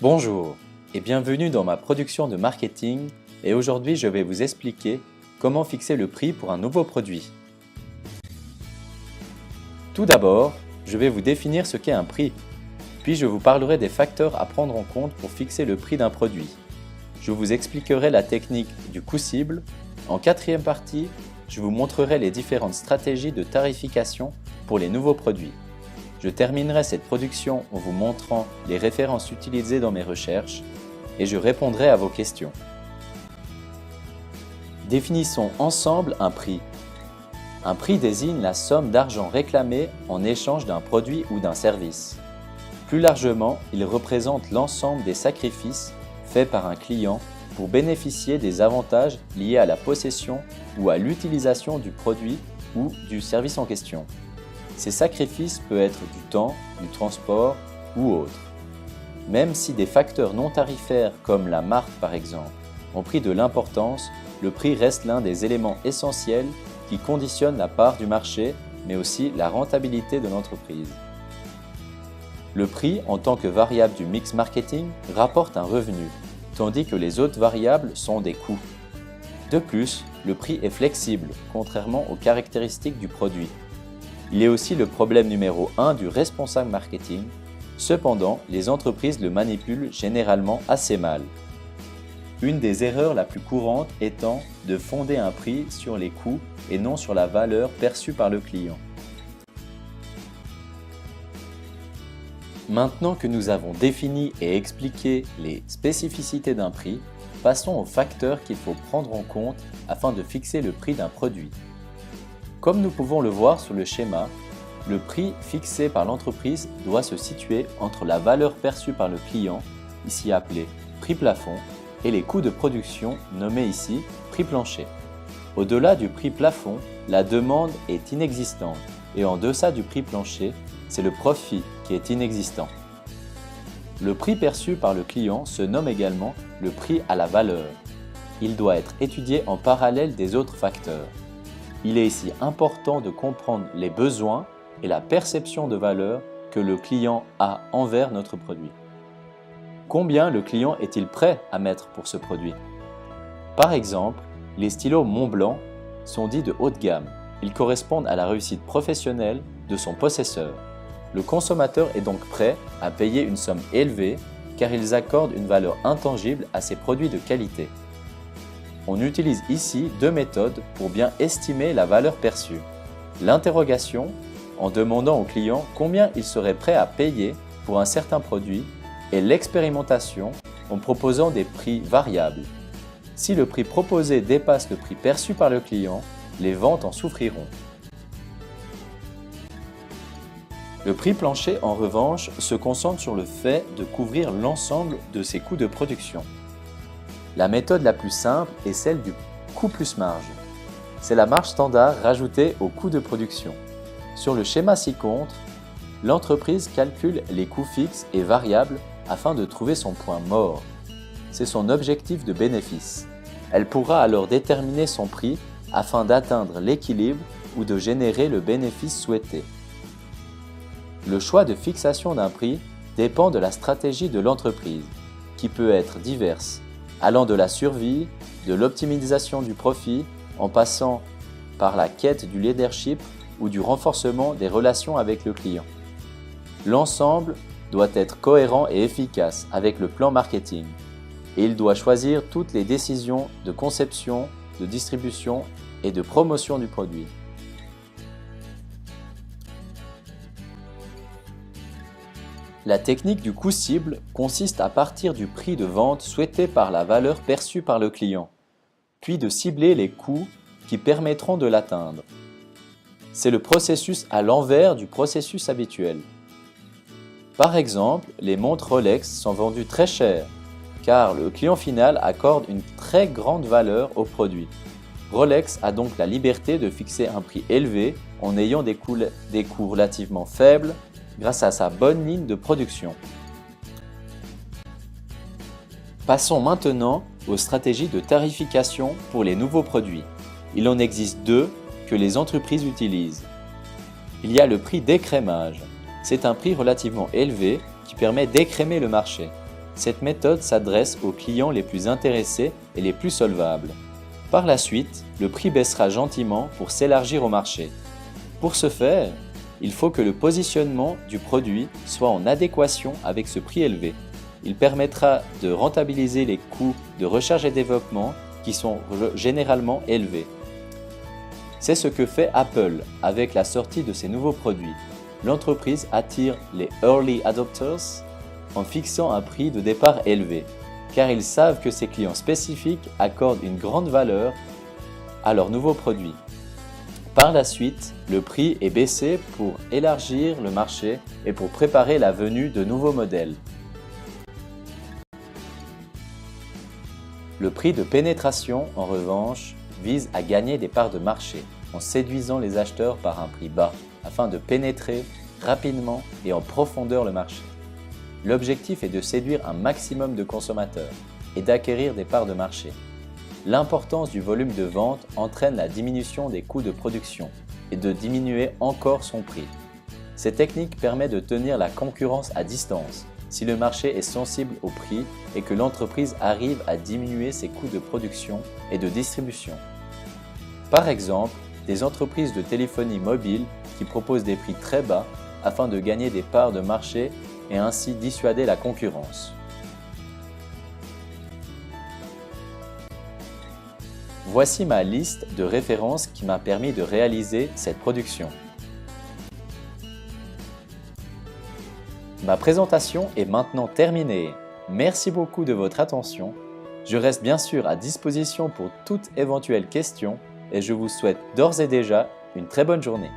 Bonjour et bienvenue dans ma production de marketing et aujourd'hui je vais vous expliquer comment fixer le prix pour un nouveau produit. Tout d'abord, je vais vous définir ce qu'est un prix, puis je vous parlerai des facteurs à prendre en compte pour fixer le prix d'un produit. Je vous expliquerai la technique du coût cible. En quatrième partie, je vous montrerai les différentes stratégies de tarification pour les nouveaux produits. Je terminerai cette production en vous montrant les références utilisées dans mes recherches et je répondrai à vos questions. Définissons ensemble un prix. Un prix désigne la somme d'argent réclamée en échange d'un produit ou d'un service. Plus largement, il représente l'ensemble des sacrifices faits par un client pour bénéficier des avantages liés à la possession ou à l'utilisation du produit ou du service en question. Ces sacrifices peuvent être du temps, du transport ou autre. Même si des facteurs non tarifaires comme la marque par exemple ont pris de l'importance, le prix reste l'un des éléments essentiels qui conditionnent la part du marché mais aussi la rentabilité de l'entreprise. Le prix en tant que variable du mix marketing rapporte un revenu, tandis que les autres variables sont des coûts. De plus, le prix est flexible, contrairement aux caractéristiques du produit. Il est aussi le problème numéro 1 du responsable marketing. Cependant, les entreprises le manipulent généralement assez mal. Une des erreurs la plus courante étant de fonder un prix sur les coûts et non sur la valeur perçue par le client. Maintenant que nous avons défini et expliqué les spécificités d'un prix, passons aux facteurs qu'il faut prendre en compte afin de fixer le prix d'un produit. Comme nous pouvons le voir sur le schéma, le prix fixé par l'entreprise doit se situer entre la valeur perçue par le client, ici appelé prix plafond, et les coûts de production, nommés ici prix plancher. Au-delà du prix plafond, la demande est inexistante et en deçà du prix plancher, c'est le profit qui est inexistant. Le prix perçu par le client se nomme également le prix à la valeur. Il doit être étudié en parallèle des autres facteurs. Il est ici important de comprendre les besoins et la perception de valeur que le client a envers notre produit. Combien le client est-il prêt à mettre pour ce produit? Par exemple, les stylos Montblanc sont dits de haut de gamme. Ils correspondent à la réussite professionnelle de son possesseur. Le consommateur est donc prêt à payer une somme élevée car ils accordent une valeur intangible à ces produits de qualité. On utilise ici deux méthodes pour bien estimer la valeur perçue. L'interrogation, en demandant au client combien il serait prêt à payer pour un certain produit, et l'expérimentation, en proposant des prix variables. Si le prix proposé dépasse le prix perçu par le client, les ventes en souffriront. Le prix plancher, en revanche, se concentre sur le fait de couvrir l'ensemble de ses coûts de production. La méthode la plus simple est celle du coût plus marge. C'est la marge standard rajoutée au coût de production. Sur le schéma ci-contre, l'entreprise calcule les coûts fixes et variables afin de trouver son point mort. C'est son objectif de bénéfice. Elle pourra alors déterminer son prix afin d'atteindre l'équilibre ou de générer le bénéfice souhaité. Le choix de fixation d'un prix dépend de la stratégie de l'entreprise, qui peut être diverse, allant de la survie, de l'optimisation du profit, en passant par la quête du leadership ou du renforcement des relations avec le client. L'ensemble doit être cohérent et efficace avec le plan marketing, et il doit choisir toutes les décisions de conception, de distribution et de promotion du produit. La technique du coût cible consiste à partir du prix de vente souhaité par la valeur perçue par le client, puis de cibler les coûts qui permettront de l'atteindre. C'est le processus à l'envers du processus habituel. Par exemple, les montres Rolex sont vendues très cher car le client final accorde une très grande valeur au produit. Rolex a donc la liberté de fixer un prix élevé en ayant des coûts relativement faibles grâce à sa bonne ligne de production. Passons maintenant aux stratégies de tarification pour les nouveaux produits. Il en existe deux que les entreprises utilisent. Il y a le prix d'écrémage. C'est un prix relativement élevé qui permet d'écrémer le marché. Cette méthode s'adresse aux clients les plus intéressés et les plus solvables. Par la suite, le prix baissera gentiment pour s'élargir au marché. Pour ce faire, il faut que le positionnement du produit soit en adéquation avec ce prix élevé. Il permettra de rentabiliser les coûts de recherche et développement qui sont généralement élevés. C'est ce que fait Apple avec la sortie de ses nouveaux produits. L'entreprise attire les early adopters en fixant un prix de départ élevé, car ils savent que ces clients spécifiques accordent une grande valeur à leurs nouveaux produits. Par la suite, le prix est baissé pour élargir le marché et pour préparer la venue de nouveaux modèles. Le prix de pénétration, en revanche, vise à gagner des parts de marché en séduisant les acheteurs par un prix bas afin de pénétrer rapidement et en profondeur le marché. L'objectif est de séduire un maximum de consommateurs et d'acquérir des parts de marché. L'importance du volume de vente entraîne la diminution des coûts de production et de diminuer encore son prix. Cette technique permet de tenir la concurrence à distance si le marché est sensible au prix et que l'entreprise arrive à diminuer ses coûts de production et de distribution. Par exemple, des entreprises de téléphonie mobile qui proposent des prix très bas afin de gagner des parts de marché et ainsi dissuader la concurrence. Voici ma liste de références qui m'a permis de réaliser cette production. Ma présentation est maintenant terminée. Merci beaucoup de votre attention. Je reste bien sûr à disposition pour toute éventuelle question et je vous souhaite d'ores et déjà une très bonne journée.